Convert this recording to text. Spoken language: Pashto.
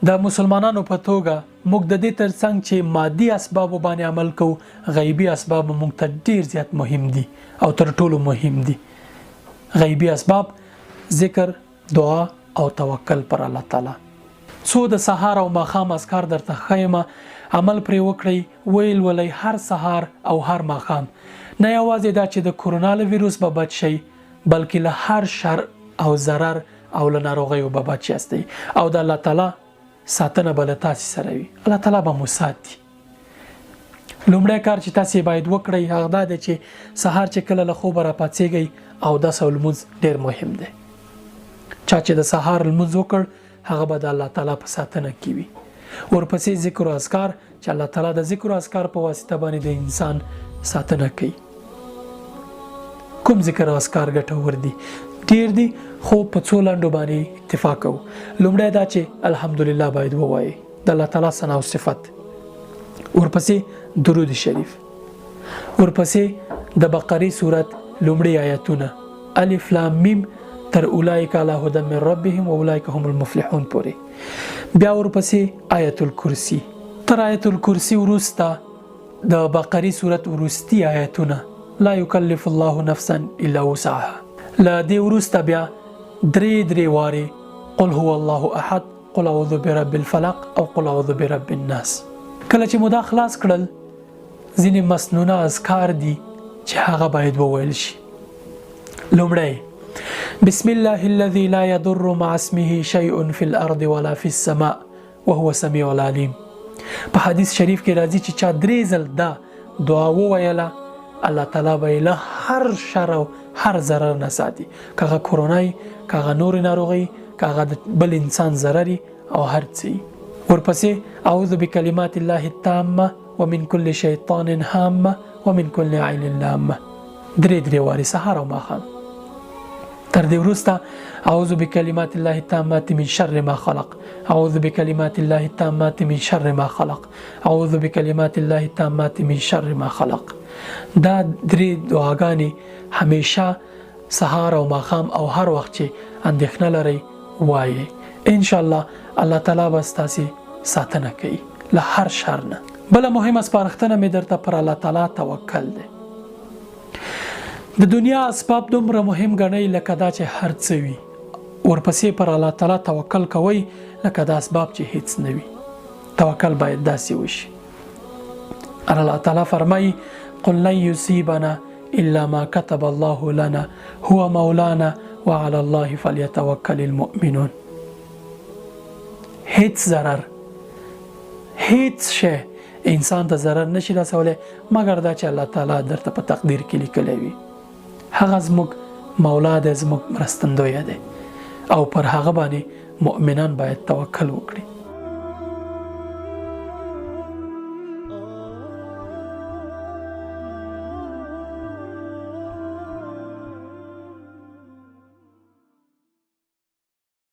د مسلمانانو په توګه موږ د دې ترڅنګ چې مادي اسباب باندې عمل کوو، غیبي اسباب موږ ته ډیر زیات مهم دي او تر ټولو مهم دي. غیبي اسباب ذکر، دعا او توکل پر الله تعالی. څو د سهار او ماښام اذکار درته ښیم، عمل پرې وکړئ، ویل ولئ هر سهار او هر ماښام. نه یوازې دا چې د کورونا له ویروس به بچ شئ، بلکې له هر شر او ضرر او له ناروغیو به بچ یاستئ او د الله تعالی ساتنه به له تاسې سره وي. الله تعالی به مو ساتي. لومړی کار چې تاسې باید وکړئ هغه دا دی چې سهار چې کله له خوبه راپاڅېږئ اودس او لمونځ ډېر مهم دی. چا چې د سهار لمونځ وکړ هغه به د الله تعالی په ساتنه کې وي. ورپسې ذکر او اذکار چې الله تعالی د ذکر او اذکار په واسطه باندې د انسان ساتنه کوي. کوم ذکر او اذکار ګټور دي؟ ډیر دي، خو په څو لنډو باندې اتفاق کوو. لومړی دا چې الحمدلله باید ووایي، د الله تعالی ثنا او صفت. ورپسې درود شریف. ورپسې د بقرې سورت لومړی آیتونه الف لام میم تر اولئک علی هدی من ربهم واولئک هم المفلحون پورې. بیا ورپسې آیت الکرسی. تر آیت الکرسی وروسته د بقرې سورت وروستي آیتونه لا یکلف الله نفسا الا وسعها. له دې وروسته بیا درې وارې قل هو الله احد، قل اعوذ برب الفلق او قل اعوذ برب الناس. کله چې مو دا خلاص کړل، ځینې مسنونه اذکار دي چې هغه باید وویل شي. لومړی بسم الله الذي لا يضر مع اسمه شيء في الارض ولا في السماء وهو السميع العليم. په حدیث شریف کې راځي چې چا 3 ځل دا دعا وویله، الله تعالی به له هر شر او هر ضرر نه ساتي، کاغه کورونای، کاغه نور ناروغي، کاغه بل انسان ضرري او هر څه. ورپسې اعوذ بکلمات الله التامه ومن كل شیطان هامه ومن كل عین لامه. درې وارې سهار او ماښام. تر دې وروسته اعوذ بکلمات الله التامات من شر ما خلق، اعوذ بکلمات الله التامات من شر ما خلق، اعوذ بکلمات الله التامات من شر ما خلق. دا 3 دعاګانې همیشه سهار او ماښام او هر وخت چې اندېښنه لرئ وایي. ان شاء الله الله تعالی به ستاسې ساتنه کوي له هر شر نه. بله مهمه سپارښتنه مې درته پر الله تعالی توکل دی. د دنیا اسباب دومره مهم ګڼئ لکه دا چې هر څه وي، ورپسې پر الله تعالی توکل کوئ لکه دا اسباب چې هیڅ نه وي. توکل باید داسې وشي. الله تعالی فرمایي قل لن يصيبنا الا ما كتب الله لنا هو مولانا وعلى الله فليتوكل المؤمنون. هیڅ ضرر، هیڅ شی انسان ته ضرر نشي رسولی مګر دا چې الله تعالی درته په تقدیر کې لیکلی وي. هغه زموږ مولا دی، زموږ مرستندویه دی او پر هغه باندې مؤمنان باید توکل وکړي.